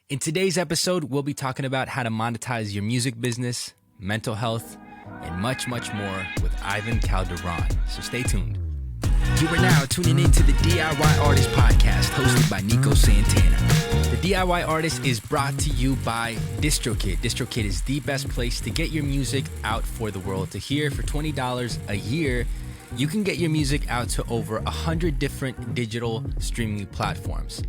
In today's episode, we'll be talking about how to monetize your music business, mental health, and much, much more with Ivan Calderon. So stay tuned. You are now tuning into the DIY Artist Podcast hosted by Nico Santana. The DIY Artist is brought to you by DistroKid. DistroKid is the best place to get your music out for the world to hear. For $20 a year, you can get your music out to over 100 different digital streaming platforms.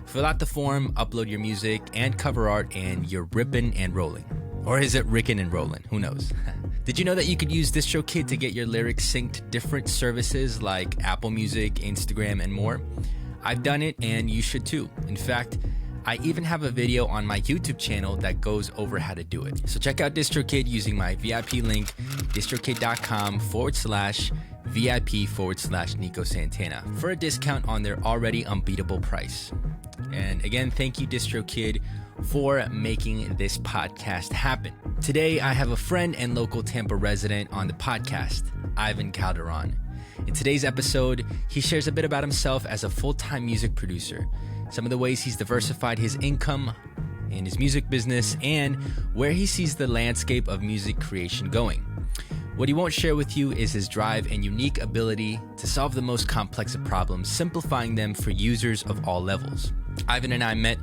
Fill out the form, upload your music and cover art, and you're ripping and rolling. Or is it rickin' and rolling? Who knows? Did you know that you could use DistroKid to get your lyrics synced to different services like Apple Music, Instagram, and more? I've done it, and you should too. In fact, I even have a video on my YouTube channel that goes over how to do it. So check out DistroKid using my VIP link, distrokid.com/VIP/Nico Santana for a discount on their already unbeatable price. And again, thank you, DistroKid, for making this podcast happen. Today, I have a friend and local Tampa resident on the podcast, Ivan Calderon. In today's episode, he shares a bit about himself as a full-time music producer, some of the ways he's diversified his income in his music business, and where he sees the landscape of music creation going. What he won't share with you is his drive and unique ability to solve the most complex of problems, simplifying them for users of all levels. Ivan and I met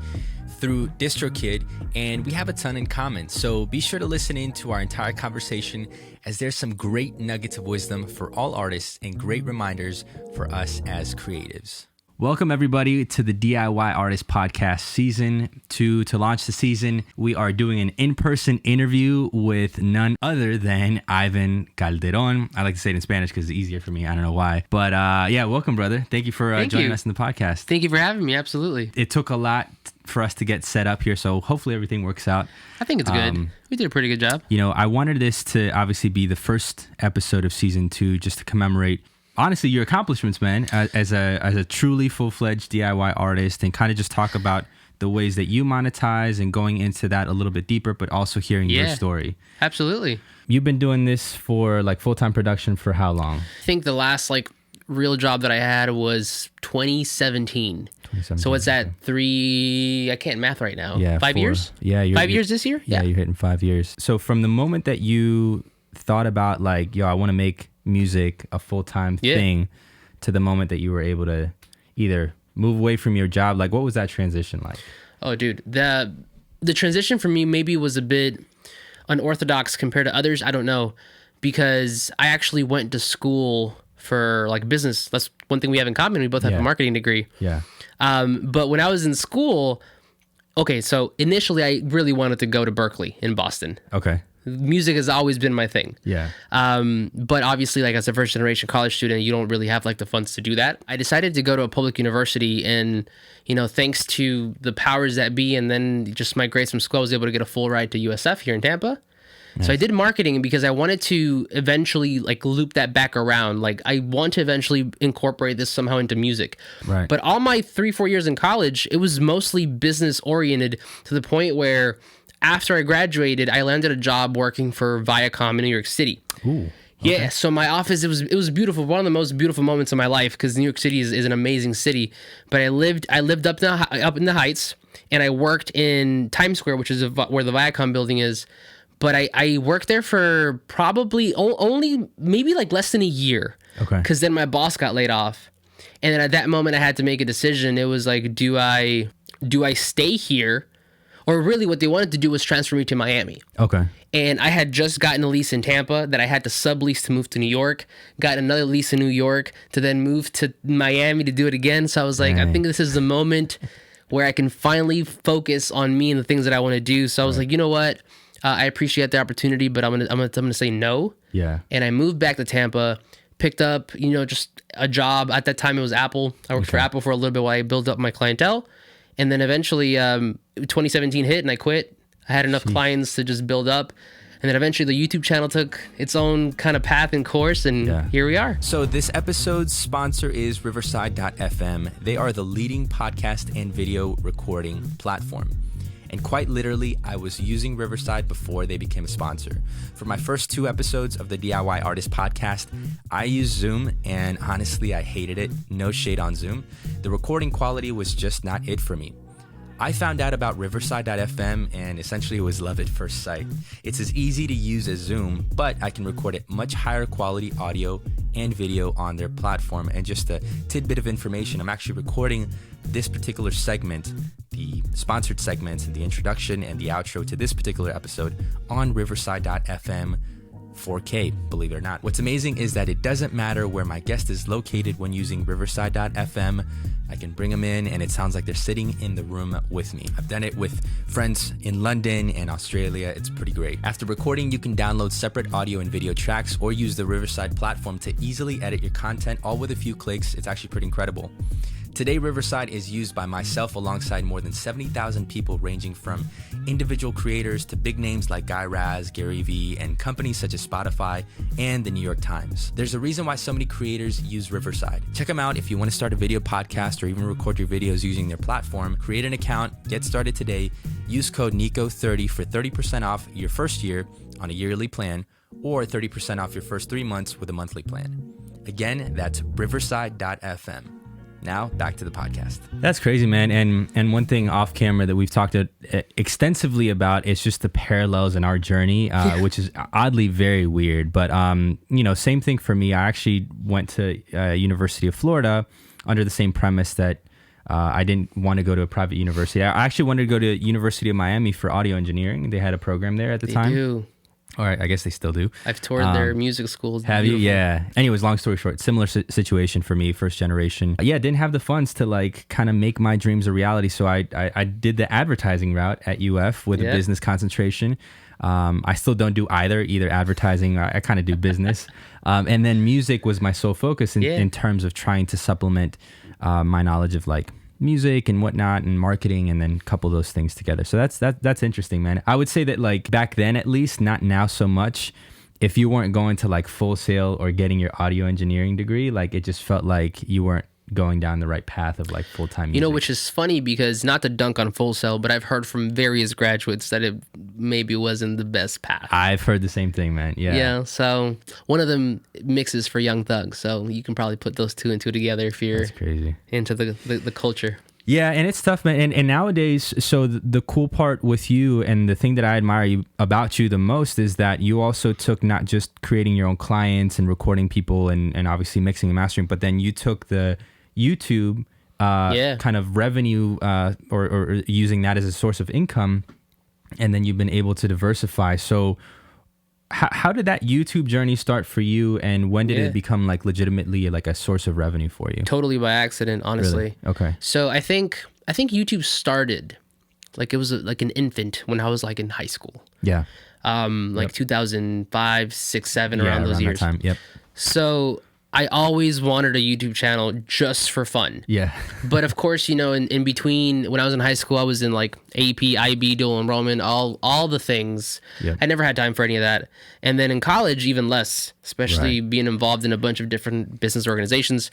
through DistroKid, and we have a ton in common, so be sure to listen in to our entire conversation, as there's some great nuggets of wisdom for all artists and great reminders for us as creatives. Welcome, everybody, to the DIY Artist Podcast Season 2. To launch the season, we are doing an in-person interview with none other than Ivan Calderon. I like to say it in Spanish because it's easier for me. I don't know why. But yeah, welcome, brother. Thank you for joining us in the podcast. Thank you for having me. Absolutely. It took a lot for us to get set up here, so hopefully everything works out. I think it's good. We did a pretty good job. You know, I wanted this to obviously be the first episode of Season 2 just to commemorate honestly your accomplishments, man, as a truly full-fledged DIY artist, and kind of just talk about the ways that you monetize and going into that a little bit deeper, but also hearing your story. Absolutely. You've been doing this for like full-time production for how long? I think the last real job that I had was 2017. So what's that? I can't math right now. Yeah, 5 years? Yeah. 5 years this year? Yeah, you're hitting 5 years. So from the moment that you thought about I want to make music a full-time thing, to the moment that you were able to either move away from your job, what was that transition like? Oh, dude, the transition for me maybe was a bit unorthodox compared to others. I don't know, because I actually went to school for business. That's one thing we have in common. We both have a marketing degree. Yeah. But when I was in school, so initially I really wanted to go to Berkeley in Boston. Okay. Music has always been my thing. Yeah. But obviously, as a first generation college student, you don't really have the funds to do that. I decided to go to a public university, and thanks to the powers that be, and then just my grades from school, I was able to get a full ride to USF here in Tampa. Nice. So I did marketing because I wanted to eventually loop that back around. I want to eventually incorporate this somehow into music. Right. But all my 3-4 years in college, it was mostly business oriented, to the point where after I graduated, I landed a job working for Viacom in New York City. Ooh. Okay. Yeah, so my office, it was beautiful. One of the most beautiful moments of my life, because New York City is an amazing city. But I lived up in the Heights, and I worked in Times Square, which is where the Viacom building is. But I worked there for probably only maybe less than a year. Okay. Because then my boss got laid off, and then at that moment I had to make a decision. It was do I stay here? Or really what they wanted to do was transfer me to Miami. Okay. And I had just gotten a lease in Tampa that I had to sublease to move to New York, got another lease in New York to then move to Miami to do it again. So I was I think this is the moment where I can finally focus on me and the things that I want to do. So I was you know what? I appreciate the opportunity, but I'm gonna say no. Yeah. And I moved back to Tampa, picked up, just a job. At that time it was Apple. I worked for Apple for a little bit while I built up my clientele. And then eventually 2017 hit and I quit. I had enough clients to just build up. And then eventually the YouTube channel took its own kind of path and course, and here we are. So this episode's sponsor is Riverside.fm. They are the leading podcast and video recording platform. And quite literally, I was using Riverside before they became a sponsor. For my first 2 episodes of the DIY Artist Podcast, I used Zoom, and honestly, I hated it. No shade on Zoom. The recording quality was just not it for me. I found out about Riverside.fm and essentially it was love at first sight. It's as easy to use as Zoom, but I can record at much higher quality audio and video on their platform. And just a tidbit of information, I'm actually recording this particular segment, the sponsored segments and the introduction and the outro to this particular episode on Riverside.fm 4K, believe it or not. What's amazing is that it doesn't matter where my guest is located when using Riverside.fm. I can bring them in and it sounds like they're sitting in the room with me. I've done it with friends in London and Australia. It's pretty great. After recording, you can download separate audio and video tracks or use the Riverside platform to easily edit your content, all with a few clicks. It's actually pretty incredible. Today, Riverside is used by myself alongside more than 70,000 people ranging from individual creators to big names like Guy Raz, Gary Vee, and companies such as Spotify and the New York Times. There's a reason why so many creators use Riverside. Check them out if you want to start a video podcast or even record your videos using their platform. Create an account, get started today, use code NICO30 for 30% off your first year on a yearly plan or 30% off your first 3 months with a monthly plan. Again, that's riverside.fm. Now, back to the podcast. That's crazy, man. And one thing off camera that we've talked extensively about is just the parallels in our journey, which is oddly very weird. But, same thing for me. I actually went to University of Florida under the same premise that I didn't want to go to a private university. I actually wanted to go to University of Miami for audio engineering. They had a program there at the time. They do. All right, I guess they still do. I've toured their music schools. Have you? Yeah. Anyways, long story short, similar situation for me, first generation. Yeah, didn't have the funds to kind of make my dreams a reality. So I did the advertising route at UF with a business concentration. I still don't do either advertising. I kind of do business. And then music was my sole focus in terms of trying to supplement my knowledge of music and whatnot and marketing, and then couple those things together. So that's interesting, man. I would say that back then, at least, not now so much, if you weren't going to Full Sail or getting your audio engineering degree, it just felt like you weren't going down the right path of full-time music. Which is funny because, not to dunk on Full Sail, but I've heard from various graduates that it maybe wasn't the best path. I've heard the same thing, man. Yeah, so one of them mixes for Young Thug, so you can probably put those two and two together if you're into the culture. Yeah, and it's tough, man. And nowadays, so the cool part with you and the thing that I admire about you the most is that you also took not just creating your own clients and recording people and obviously mixing and mastering, but then you took the YouTube kind of revenue or using that as a source of income, and then you've been able to diversify. So how did that YouTube journey start for you, and when did it become legitimately a source of revenue for you? Totally by accident, honestly. Really? Okay. So I think YouTube started it was an infant when I was in high school. Yeah. 2005, 6, 7, around those years. That time. Yep. So I always wanted a YouTube channel just for fun. Yeah. But of course, in between, when I was in high school, I was in AP, IB, dual enrollment, all the things. Yep. I never had time for any of that. And then in college, even less, especially being involved in a bunch of different business organizations.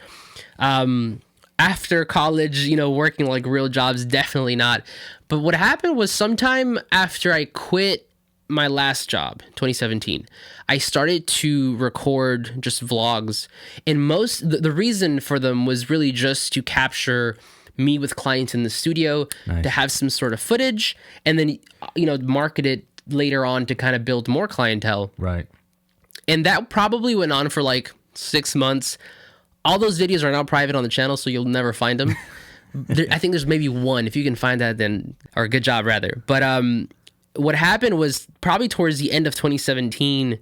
After college, working real jobs, definitely not. But what happened was sometime after I quit my last job, 2017, I started to record just vlogs, and the reason for them was really just to capture me with clients in the studio, to have some sort of footage, and then market it later on to kind of build more clientele. Right. And that probably went on for 6 months. All those videos are now private on the channel, so you'll never find them. I think there's maybe one. If you can find that, then, or good job rather. But what happened was probably towards the end of 2017,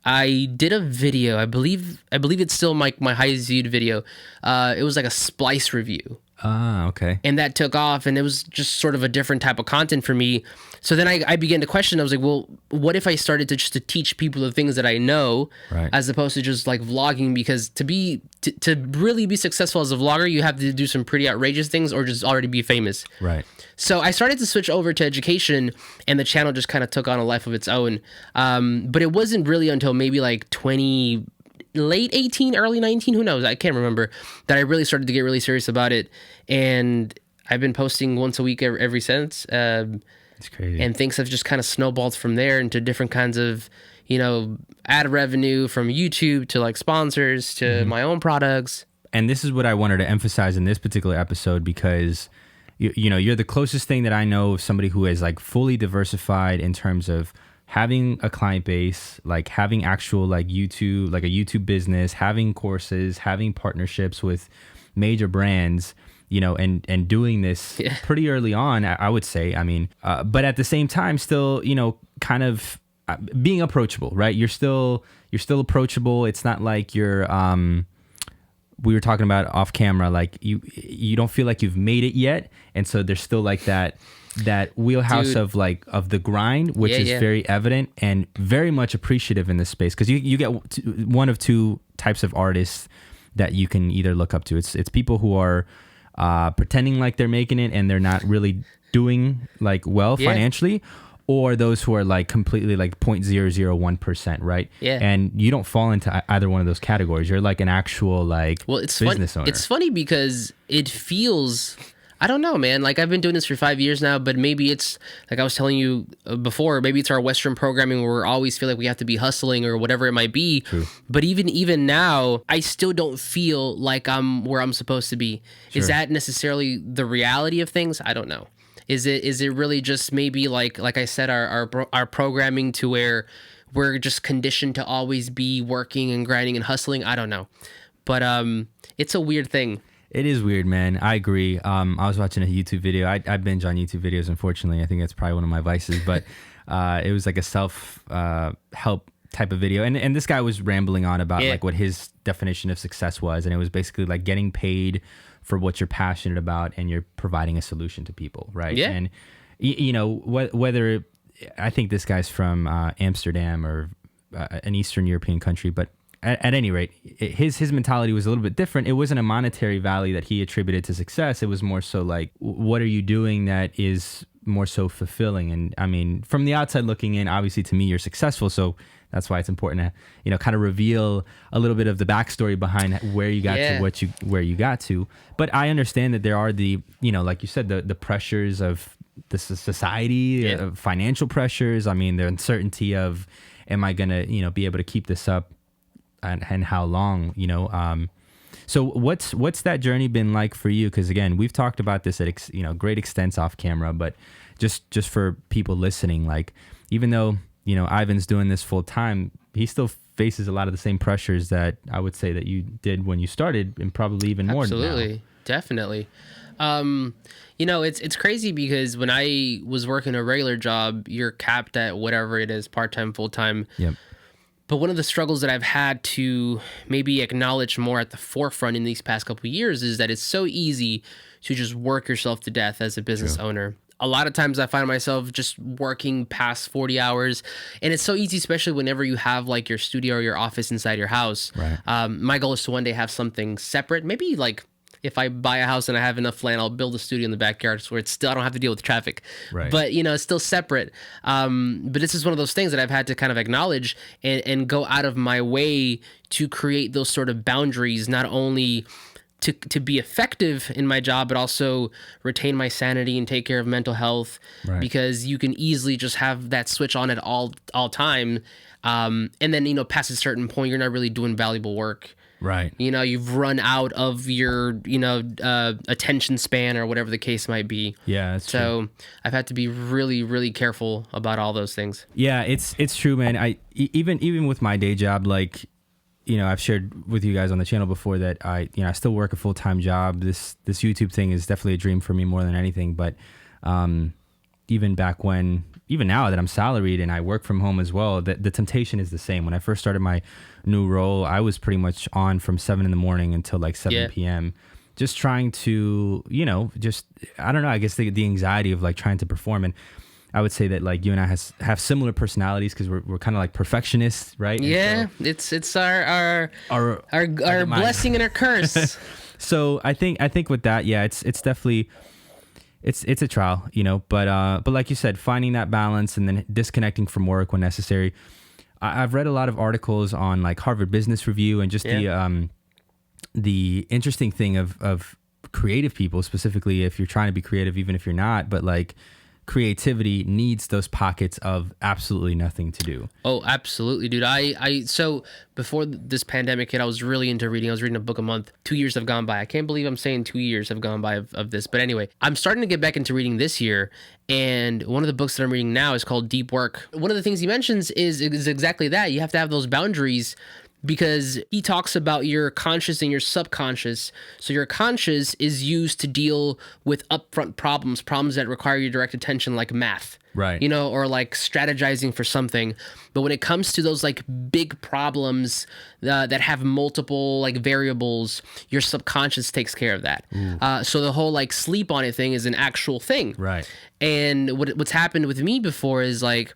I did a video. I believe it's still my highest viewed video. It was a splice review. Ah, okay. And that took off, and it was just sort of a different type of content for me. So then I began to question. I was like, well, what if I started to teach people the things that I know, as opposed to just vlogging? Because to really be successful as a vlogger, you have to do some pretty outrageous things or just already be famous. Right. So I started to switch over to education, and the channel just kind of took on a life of its own. But it wasn't really until maybe late 18, early 19, who knows? I can't remember, that I really started to get really serious about it. And I've been posting once a week ever since. It's crazy. And things have just kind of snowballed from there into different kinds of, ad revenue from YouTube to sponsors to my own products. And this is what I wanted to emphasize in this particular episode, because you're the closest thing that I know of somebody who is like fully diversified in terms of having a client base, like having actual like YouTube, like a YouTube business, having courses, having partnerships with major brands, and doing this pretty early on, I would say. I mean, but at the same time, still, kind of being approachable, right? You're still approachable. It's not like you're, we were talking about off camera, like you don't feel like you've made it yet. And so there's still like that wheelhouse of the grind, which is very evident and very much appreciative in this space. Cause you get one of two types of artists that you can either look up to. It's people who are, pretending like they're making it and they're not really doing like well financially, or those who are like completely like 0.001%, right? Yeah. And you don't fall into either one of those categories. You're like an actual like business owner. It's funny because it feels, I don't know, man. Like I've been doing this for 5 years now, but maybe it's like I was telling you before, maybe it's our Western programming where we always feel like we have to be hustling or whatever it might be. True. But even now, I still don't feel like I'm where I'm supposed to be. Sure. Is that necessarily the reality of things? I don't know. Is it really just maybe like I said, our programming to where we're just conditioned to always be working and grinding and hustling? I don't know. But it's a weird thing. It is weird, man. I agree. I was watching a YouTube video. I binge on YouTube videos, unfortunately. I think that's probably one of my vices. But it was like a self-help type of video. And this guy was rambling on about like what his definition of success was. And it was basically like getting paid for what you're passionate about and you're providing a solution to people, right? Yeah. And, whether... I think this guy's from Amsterdam or an Eastern European country, but at any rate, his mentality was a little bit different. It wasn't a monetary value that he attributed to success. It was more so like, what are you doing that is more so fulfilling? And I mean, from the outside looking in, obviously to me, you're successful. So that's why it's important to, kind of reveal a little bit of the backstory behind where you got to where you got to. But I understand that there are the, like you said, the pressures of the society, financial pressures. I mean, the uncertainty of, am I going to, be able to keep this up? And how long, so what's that journey been like for you? Because again, we've talked about this at great extents off camera, but just for people listening, like even though Ivan's doing this full time, he still faces a lot of the same pressures that I would say that you did when you started, and probably even more. Absolutely, now. Definitely. It's crazy because when I was working a regular job, you're capped at whatever it is, part-time, full-time. Yep. But one of the struggles that I've had to maybe acknowledge more at the forefront in these past couple of years is that it's so easy to just work yourself to death as a business owner. A lot of times I find myself just working past 40 hours, and it's so easy, especially whenever you have like your studio or your office inside your house. Right. My goal is to one day have something separate, maybe like if I buy a house and I have enough land, I'll build a studio in the backyard where it's still, I don't have to deal with traffic. Right. But, it's still separate. But this is one of those things that I've had to kind of acknowledge and go out of my way to create those sort of boundaries, not only to be effective in my job, but also retain my sanity and take care of mental health. Right. Because you can easily just have that switch on at all time. And then, past a certain point, you're not really doing valuable work. Right. You've run out of your, attention span or whatever the case might be. Yeah, that's true. I've had to be really, really careful about all those things. Yeah, it's true, man. I even with my day job, like, I've shared with you guys on the channel before that I still work a full-time job. This YouTube thing is definitely a dream for me more than anything. But even now that I'm salaried and I work from home as well, the temptation is the same. When I first started my new role, I was pretty much on from 7 a.m. until like 7 p.m. Just trying to, I don't know, I guess the anxiety of like trying to perform. And I would say that like you and I have similar personalities because we're kind of like perfectionists, right? Yeah, so, it's our blessing and our curse. So I think with that, yeah, it's definitely... It's a trial, but like you said, finding that balance and then disconnecting from work when necessary. I've read a lot of articles on like Harvard Business Review and just the interesting thing of creative people, specifically if you're trying to be creative, even if you're not, but like creativity needs those pockets of absolutely nothing to do. Oh, absolutely, dude. So before this pandemic hit, I was really into reading. I was reading a book a month. 2 years have gone by. I can't believe I'm saying 2 years have gone by of this. But anyway, I'm starting to get back into reading this year. And one of the books that I'm reading now is called Deep Work. One of the things he mentions is exactly that. You have to have those boundaries, because he talks about your conscious and your subconscious. So your conscious is used to deal with upfront problems that require your direct attention, like math. Right. You know, or like strategizing for something. But when it comes to those like big problems that have multiple like variables, your subconscious takes care of that. So the whole like sleep on it thing is an actual thing. Right. And what's happened with me before is like,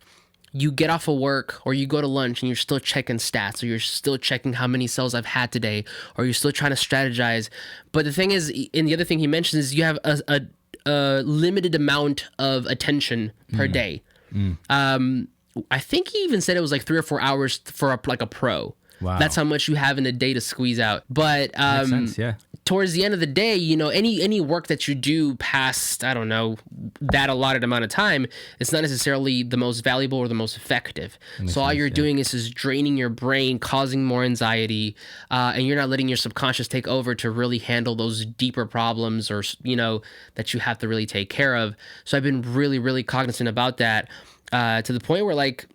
you get off of work or you go to lunch and you're still checking stats, or you're still checking how many sales I've had today, or you're still trying to strategize. But the thing is, and the other thing he mentions is you have a limited amount of attention per day. I think he even said it was like 3 or 4 hours for a pro. Wow. That's how much you have in a day to squeeze out. But Makes sense, yeah. Towards the end of the day, you know, any work that you do past, I don't know, that allotted amount of time, it's not necessarily the most valuable or the most effective. So all you're doing is draining your brain, causing more anxiety, and you're not letting your subconscious take over to really handle those deeper problems, or, you know, that you have to really take care of. So I've been really, really cognizant about that, to the point where, like,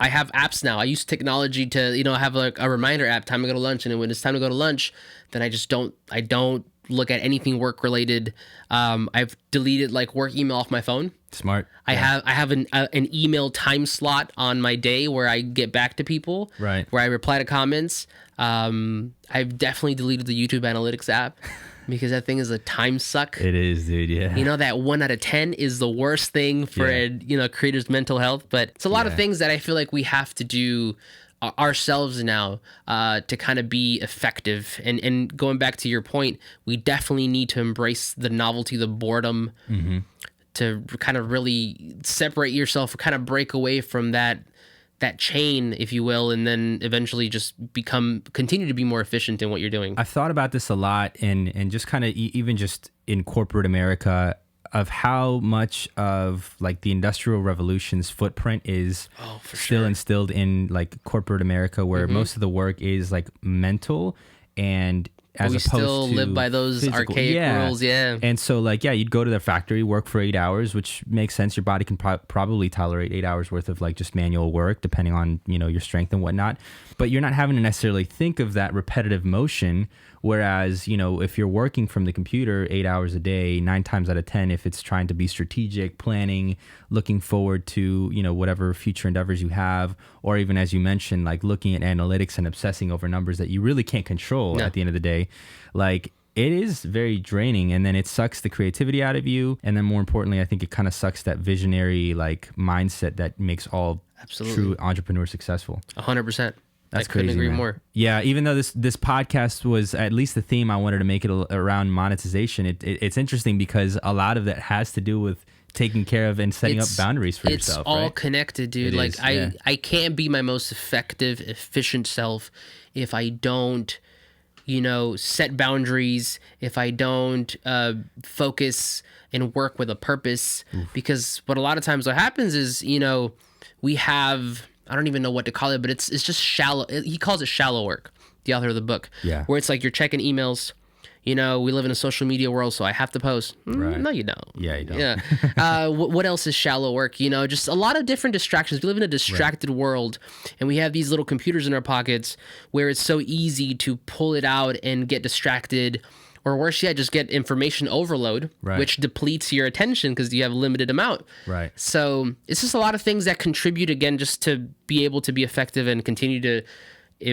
I have apps now. I use technology to, you know, have like a reminder app, time to go to lunch. And then when it's time to go to lunch, then I don't look at anything work related. I've deleted like work email off my phone. Smart. I have an email time slot on my day where I get back to people, right, where I reply to comments. I've definitely deleted the YouTube Analytics app, because that thing is a time suck. It is, dude. Yeah. You know, that 1 out of 10 is the worst thing for a creator's mental health. But it's a lot of things that I feel like we have to do ourselves now to kind of be effective. And going back to your point, we definitely need to embrace the novelty, the boredom, to kind of really separate yourself, kind of break away from that chain, if you will, and then eventually just continue to be more efficient in what you're doing. I've thought about this a lot, and just kind of even just in corporate America, of how much of like the Industrial Revolution's footprint is still instilled in like corporate America, where most of the work is like mental, and as opposed still to live by those physical. archaic rules, And so like, you'd go to the factory, work for 8 hours, which makes sense. Your body can probably tolerate 8 hours worth of like just manual work, depending on, you know, your strength and whatnot. But you're not having to necessarily think of that repetitive motion. Whereas, you know, if you're working from the computer 8 hours a day, 9 times out of 10, if it's trying to be strategic, planning, looking forward to, you know, whatever future endeavors you have, or even as you mentioned, like looking at analytics and obsessing over numbers that you really can't control at the end of the day, like it is very draining. And then it sucks the creativity out of you. And then more importantly, I think it kind of sucks that visionary like mindset that makes all true entrepreneurs successful. 100%. That's I couldn't crazy, agree man. more. Yeah, even though this podcast was at least the theme, I wanted to make it around monetization. It's interesting because a lot of that has to do with taking care of and setting up boundaries for yourself. It's all right? connected, dude. I can't be my most effective, efficient self if I don't, you know, set boundaries, if I don't focus and work with a purpose. Because what a lot of times what happens is, you know, we have, I don't even know what to call it, but it's just shallow. He calls it shallow work, the author of the book. Yeah. Where it's like you're checking emails. You know, we live in a social media world, so I have to post. Right. No, you don't. Yeah, you don't. Yeah. What else is shallow work? You know, just a lot of different distractions. We live in a distracted world, and we have these little computers in our pockets where it's so easy to pull it out and get distracted, or worse yet, just get information overload, which depletes your attention because you have a limited amount. Right. So it's just a lot of things that contribute, again, just to be able to be effective and continue to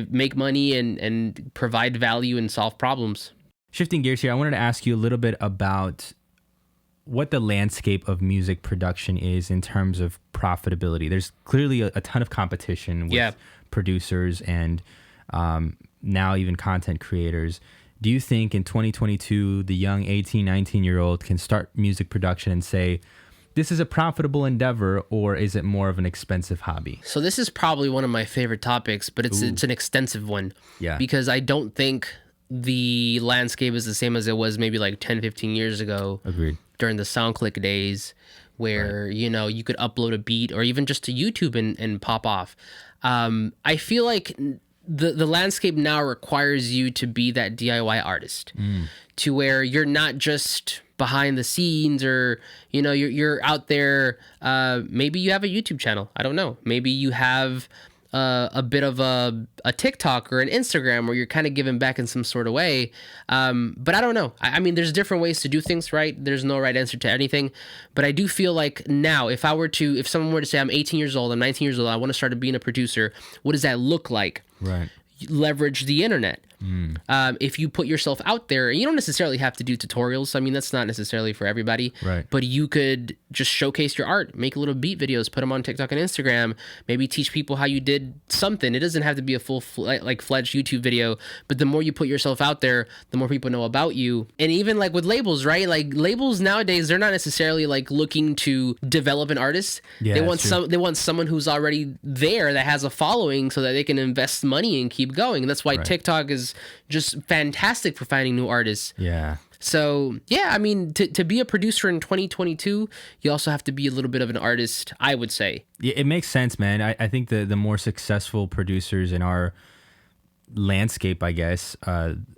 make money and provide value and solve problems. Shifting gears here, I wanted to ask you a little bit about what the landscape of music production is in terms of profitability. There's clearly a ton of competition with producers and now even content creators. Do you think in 2022, the young 18, 19-year-old can start music production and say, this is a profitable endeavor, or is it more of an expensive hobby? So this is probably one of my favorite topics, but it's an extensive one. Yeah. Because I don't think the landscape is the same as it was maybe like 10, 15 years ago. Agreed. During the SoundClick days, where, you know, you could upload a beat or even just to YouTube and pop off. I feel like the landscape now requires you to be that DIY artist to where you're not just behind the scenes or, you know, you're out there. Maybe you have a YouTube channel. I don't know. Maybe you have a bit of a TikTok or an Instagram where you're kind of giving back in some sort of way. But I don't know. I mean, there's different ways to do things, right? There's no right answer to anything. But I do feel like now, if someone were to say, I'm 18 years old, I'm 19 years old, I want to start being a producer, what does that look like? Right. Leverage the internet. If you put yourself out there, and you don't necessarily have to do tutorials. I mean, that's not necessarily for everybody. Right. But you could just showcase your art, make little beat videos, put them on TikTok and Instagram. Maybe teach people how you did something. It doesn't have to be a fledged YouTube video. But the more you put yourself out there, the more people know about you. And even like with labels, right? Like labels nowadays, they're not necessarily like looking to develop an artist. Yeah, they want someone who's already there that has a following so that they can invest money and keep going. And that's why TikTok is just fantastic for finding new artists. Yeah. So, yeah, I mean, to be a producer in 2022, you also have to be a little bit of an artist, I would say. Yeah, it makes sense, man. I think the more successful producers in our landscape, I guess,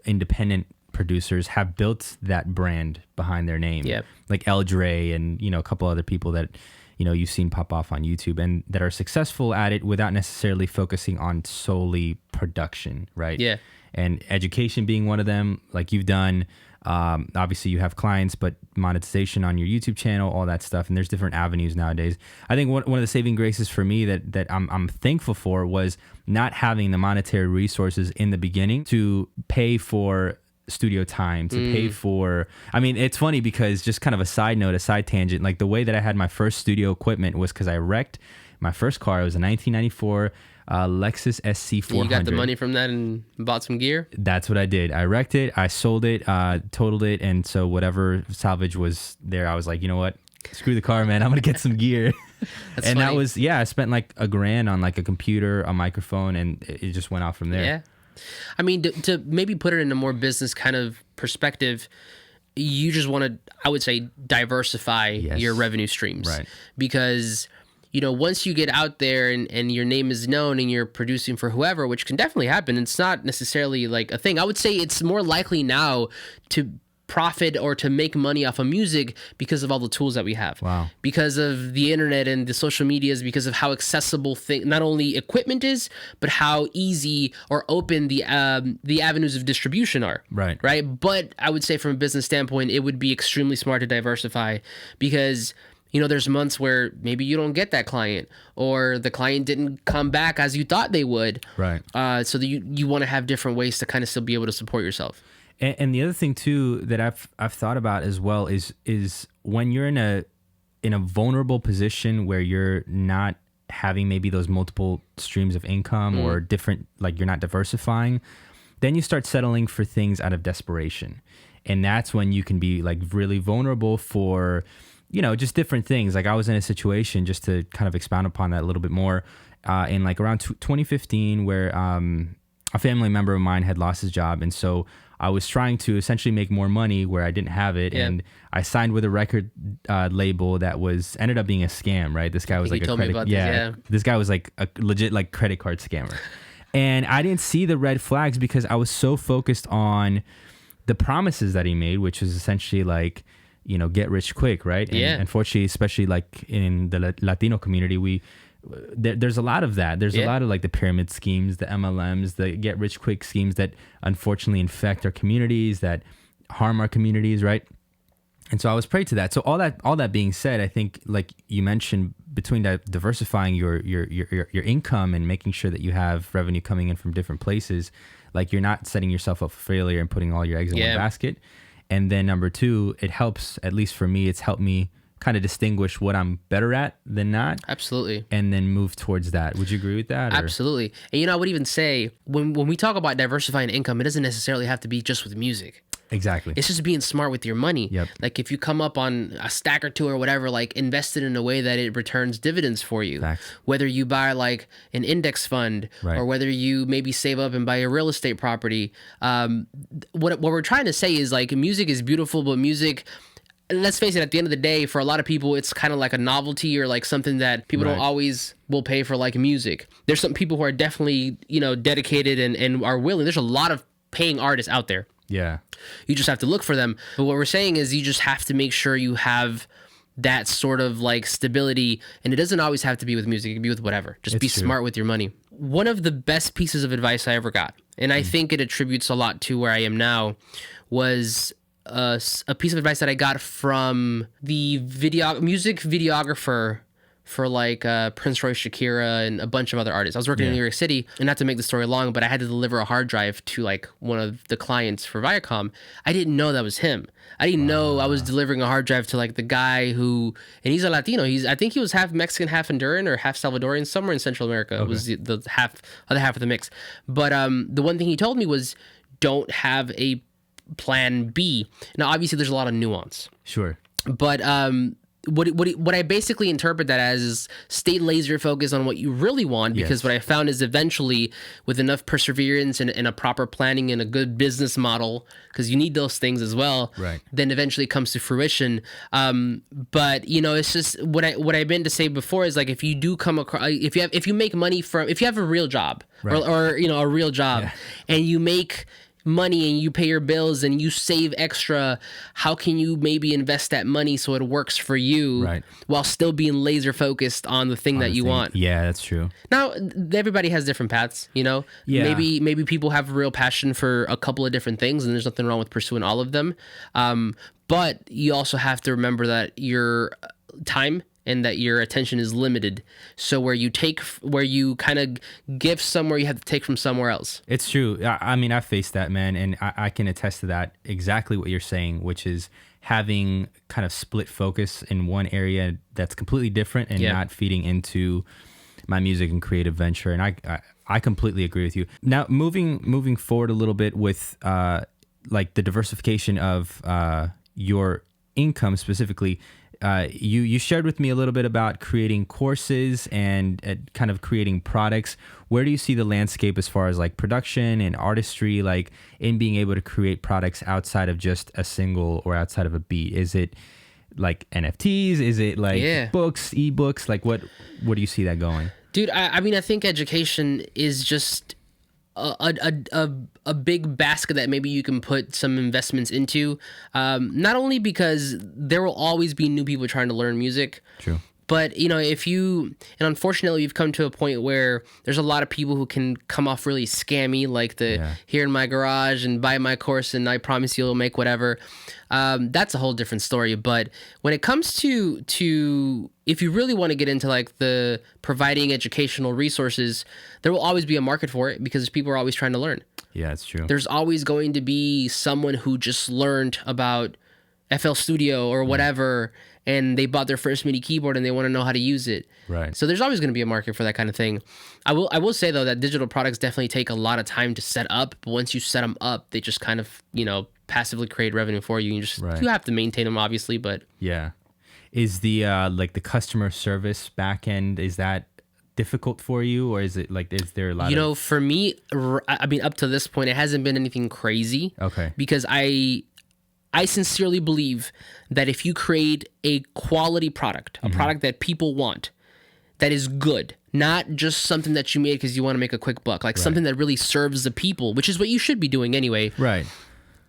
independent producers have built that brand behind their name. Yeah. Like El Dre and, you know, a couple other people that, you know, you've seen pop off on YouTube and that are successful at it without necessarily focusing on solely production, right? Yeah. And education being one of them, like you've done. Obviously, you have clients, but monetization on your YouTube channel, all that stuff, and there's different avenues nowadays. I think one of the saving graces for me that I'm thankful for was not having the monetary resources in the beginning to pay for studio time, to pay for. I mean, it's funny because just kind of a side tangent. Like the way that I had my first studio equipment was because I wrecked my first car. It was a 1994. Lexus SC400. You got the money from that and bought some gear? That's what I did. I wrecked it. I sold it, totaled it. And so whatever salvage was there, I was like, you know what? Screw the car, man. I'm going to get some gear. That's and funny. that was, I spent like $1,000 on like a computer, a microphone, and it just went out from there. Yeah. I mean, to maybe put it in a more business kind of perspective, you just want to, I would say, diversify your revenue streams. Right. Because, you know, once you get out there and your name is known and you're producing for whoever, which can definitely happen, it's not necessarily like a thing. I would say it's more likely now to profit or to make money off of music because of all the tools that we have. Wow. Because of the internet and the social medias, because of how accessible not only equipment is, but how easy or open the avenues of distribution are. Right. Right. But I would say from a business standpoint, it would be extremely smart to diversify because, you know, there's months where maybe you don't get that client or the client didn't come back as you thought they would. Right. So that you want to have different ways to kind of still be able to support yourself. And the other thing too that I've thought about as well is when you're in a vulnerable position where you're not having maybe those multiple streams of income or different, like you're not diversifying, then you start settling for things out of desperation. And that's when you can be like really vulnerable for, you know, just different things. Like I was in a situation, just to kind of expound upon that a little bit more, in like around 2015 where a family member of mine had lost his job. And so I was trying to essentially make more money where I didn't have it. Yeah. And I signed with a record label that ended up being a scam, right? This guy was like this guy was like a legit like credit card scammer. And I didn't see the red flags because I was so focused on the promises that he made, which was essentially like, you know, get rich quick, right? And unfortunately, especially like in the Latino community, there's a lot of that. There's a lot of like the pyramid schemes, the MLMs, the get rich quick schemes that unfortunately infect our communities, that harm our communities, right? And so I was prey to that. So all that being said, I think like you mentioned, between diversifying your income and making sure that you have revenue coming in from different places, like you're not setting yourself up for failure and putting all your eggs in one basket. And then number two, it helps, at least for me, it's helped me kind of distinguish what I'm better at than not. Absolutely. And then move towards that. Would you agree with that? Absolutely. And you know, I would even say when we talk about diversifying income, it doesn't necessarily have to be just with music. Exactly. It's just being smart with your money. Yep. Like if you come up on a stack or two or whatever, like invest it in a way that it returns dividends for you. Facts. Whether you buy like an index fund or whether you maybe save up and buy a real estate property. What we're trying to say is like music is beautiful, but music, let's face it, at the end of the day, for a lot of people, it's kind of like a novelty or like something that people don't always will pay for, like music. There's some people who are definitely, dedicated and are willing. There's a lot of paying artists out there. Yeah. You just have to look for them. But what we're saying is you just have to make sure you have that sort of like stability. And it doesn't always have to be with music. It can be with whatever. Just be smart with your money. One of the best pieces of advice I ever got, and I think it attributes a lot to where I am now, was a piece of advice that I got from the music videographer for like Prince Royce, Shakira, and a bunch of other artists. I was working in New York City, and not to make the story long, but I had to deliver a hard drive to like one of the clients for Viacom. I didn't know that was him. I didn't know I was delivering a hard drive to like the guy who, and he's a Latino. I think he was half Mexican, half Honduran, or half Salvadorian, somewhere in Central America. Okay. It was the other half of the mix. But the one thing he told me was, don't have a plan B. Now, obviously, there's a lot of nuance. Sure. But what I basically interpret that as is stay laser focused on what you really want, because what I found is eventually, with enough perseverance and a proper planning and a good business model, because you need those things as well, then eventually it comes to fruition. But it's just what I meant to say before is like, if you do come across, if you make money if you have a real job or a real job and you make money and you pay your bills and you save extra, how can you maybe invest that money so it works for you while still being laser focused on the thing that you want? Yeah, that's true. Now, everybody has different paths, maybe people have a real passion for a couple of different things, and there's nothing wrong with pursuing all of them. But you also have to remember that your time and that your attention is limited. So where you kind of give somewhere, you have to take from somewhere else. It's true. I mean, I faced that, man, and I can attest to that, exactly what you're saying, which is having kind of split focus in one area that's completely different and not feeding into my music and creative venture. And I completely agree with you. Now, moving forward a little bit with like the diversification of your income specifically, you shared with me a little bit about creating courses and kind of creating products. Where do you see the landscape as far as like production and artistry, like in being able to create products outside of just a single or outside of a beat? Is it like NFTs? Is it like books, ebooks? Like where do you see that going? Dude, I mean, I think education is just a big basket that maybe you can put some investments into. Not only because there will always be new people trying to learn music. True. But, and unfortunately, we've come to a point where there's a lot of people who can come off really scammy, like here in my garage and buy my course and I promise you'll make whatever. That's a whole different story. But when it comes to if you really want to get into like the providing educational resources, there will always be a market for it because people are always trying to learn. Yeah, it's true. There's always going to be someone who just learned about FL Studio or whatever, and they bought their first MIDI keyboard and they want to know how to use it. Right. So there's always going to be a market for that kind of thing. I will say though that digital products definitely take a lot of time to set up, but once you set them up, they just kind of, passively create revenue for you. You have to maintain them obviously, but is the like the customer service back end, is that difficult for you, or is it like, is there a lot for me, I mean, up to this point, it hasn't been anything crazy. Okay. Because I sincerely believe that if you create a quality product, a product that people want, that is good, not just something that you made because you want to make a quick buck, like something that really serves the people, which is what you should be doing anyway. Right.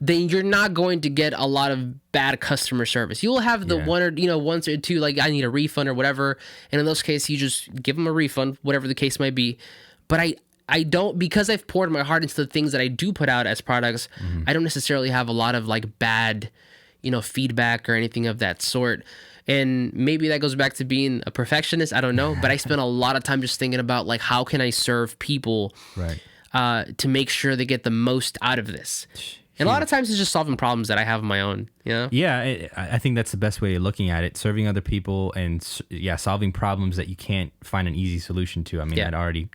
Then you're not going to get a lot of bad customer service. You'll have the one or once or two, like I need a refund or whatever. And in those cases, you just give them a refund, whatever the case might be. But I don't, because I've poured my heart into the things that I do put out as products, I don't necessarily have a lot of like bad, feedback or anything of that sort. And maybe that goes back to being a perfectionist. I don't know. But I spend a lot of time just thinking about like, how can I serve people to make sure they get the most out of this? And a lot of times it's just solving problems that I have on my own, Yeah, I think that's the best way of looking at it. Serving other people and, solving problems that you can't find an easy solution to. I mean, that already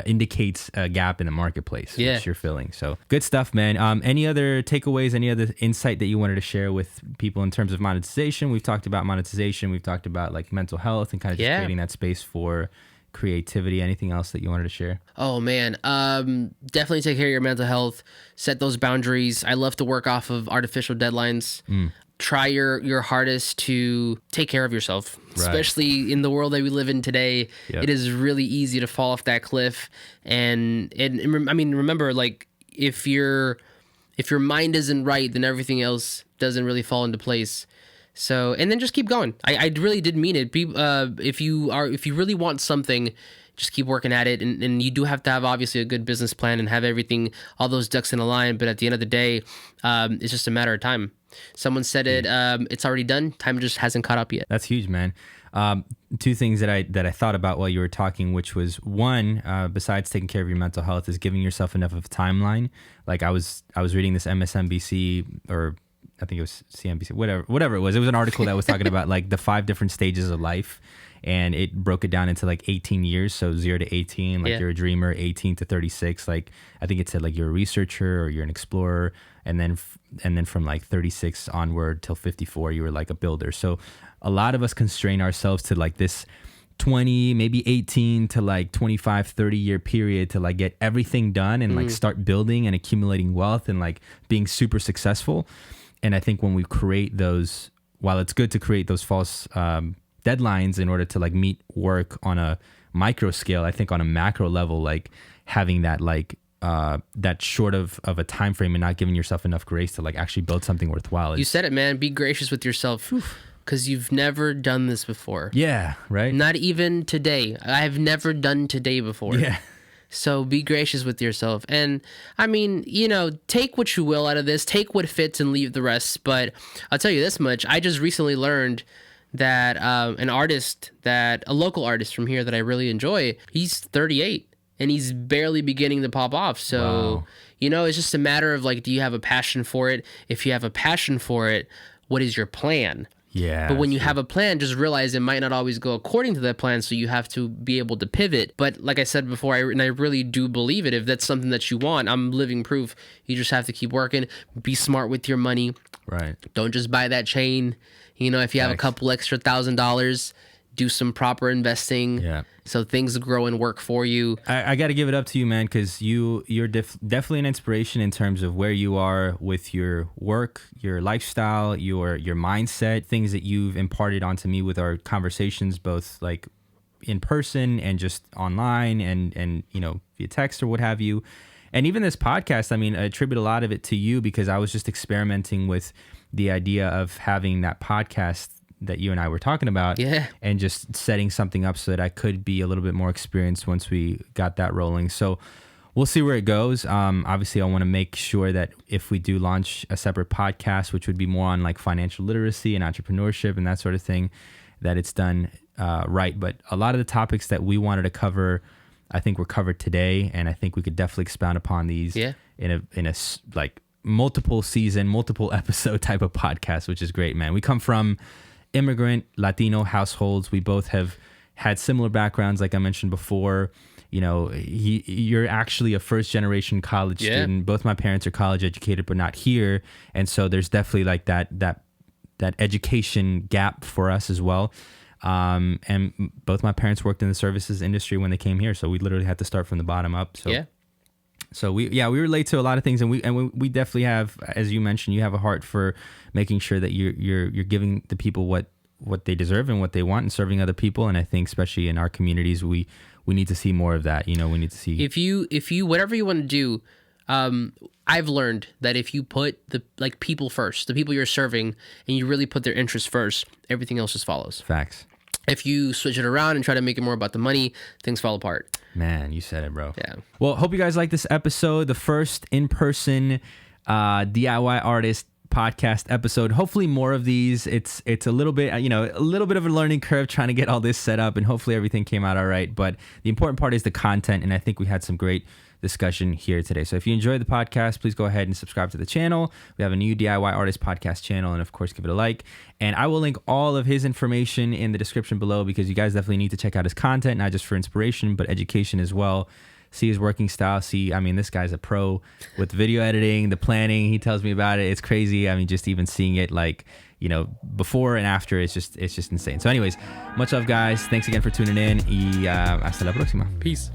indicates a gap in the marketplace, which you're filling. So good stuff, man. Any other takeaways, any other insight that you wanted to share with people in terms of monetization? We've talked about monetization. We've talked about like mental health and kind of just creating that space for creativity. Anything else that you wanted to share? Oh man, definitely take care of your mental health, set those boundaries. I love to work off of artificial deadlines. try your hardest to take care of yourself, especially in the world that we live in today. It is really easy to fall off that cliff. And I mean, remember, like, if your mind isn't right, then everything else doesn't really fall into place. So, and then just keep going. I really did mean it. If you really want something, just keep working at it. And you do have to have, obviously, a good business plan and have everything, all those ducks in a line. But at the end of the day, it's just a matter of time. Someone said it, it's already done. Time just hasn't caught up yet. That's huge, man. Two things that I thought about while you were talking, which was one, besides taking care of your mental health, is giving yourself enough of a timeline. Like I was reading this MSNBC, or I think it was CNBC, whatever it was. It was an article that was talking about like the 5 different stages of life, and it broke it down into like 18 years. So 0 to 18, like you're a dreamer. 18 to 36, like I think it said like you're a researcher or you're an explorer, and then from like 36 onward till 54, you were like a builder. So a lot of us constrain ourselves to like this 20, maybe 18 to like 25, 30 year period to like get everything done and like start building and accumulating wealth and like being super successful. And I think when we create those, while it's good to create those false deadlines in order to like meet work on a micro scale, I think on a macro level, like having that like that short of a time frame and not giving yourself enough grace to like actually build something worthwhile. You said it, man. Be gracious with yourself, because you've never done this before. Yeah, right. Not even today. I have never done today before. Yeah. So be gracious with yourself. And I mean, you know, take what you will out of this, take what fits and leave the rest. But I'll tell you this much. I just recently learned that a local artist from here that I really enjoy, he's 38 and he's barely beginning to pop off. So, you know, it's just a matter of like, do you have a passion for it? If you have a passion for it, what is your plan? Yeah. But when you have a plan, just realize it might not always go according to that plan, so you have to be able to pivot. But like I said before, I really do believe it. If that's something that you want, I'm living proof. You just have to keep working. Be smart with your money. Right. Don't just buy that chain. You know, if you have a couple extra $1,000, do some proper investing. Yeah. So things grow and work for you. I got to give it up to you, man, because you're definitely an inspiration in terms of where you are with your work, your lifestyle, your mindset, things that you've imparted onto me with our conversations, both like in person and just online and you know, via text or what have you. And even this podcast, I mean, I attribute a lot of it to you because I was just experimenting with the idea of having that podcast that you and I were talking about, and just setting something up so that I could be a little bit more experienced once we got that rolling. So we'll see where it goes. Obviously, I want to make sure that if we do launch a separate podcast, which would be more on like financial literacy and entrepreneurship and that sort of thing, that it's done right. But a lot of the topics that we wanted to cover, I think were covered today, and I think we could definitely expound upon these in a like multiple season, multiple episode type of podcast, which is great, man. We come from immigrant Latino households. We both have had similar backgrounds, like I mentioned before. You know, you're actually a first generation college student. Both my parents are college educated, but not here, and so there's definitely like that education gap for us as well. And both my parents worked in the services industry when they came here, so we literally had to start from the bottom up. So we relate to a lot of things, and we definitely have, as you mentioned, you have a heart for making sure that you're giving the people what they deserve and what they want, and serving other people. And I think especially in our communities, we need to see more of that. You know, we need to see if you whatever you want to do. I've learned that if you put the people first, the people you're serving, and you really put their interests first, everything else just follows. Facts. If you switch it around and try to make it more about the money, things fall apart. Man, you said it, bro. Yeah. Well, hope you guys like this episode, the first in-person DIY artist podcast episode. Hopefully more of these. It's a little bit, a little bit of a learning curve trying to get all this set up, and hopefully everything came out all right. But the important part is the content, and I think we had some great discussion here today. So if you enjoyed the podcast, please go ahead and subscribe to the channel. We have a new DIY artist podcast channel, and of course, give it a like. And I will link all of his information in the description below, because you guys definitely need to check out his content, not just for inspiration, but education as well. See his working style. This guy's a pro with video editing, the planning. He tells me about it. It's crazy. I mean, just even seeing it before and after, it's just insane. So anyways, much love, guys. Thanks again for tuning in. Y hasta la próxima. Peace.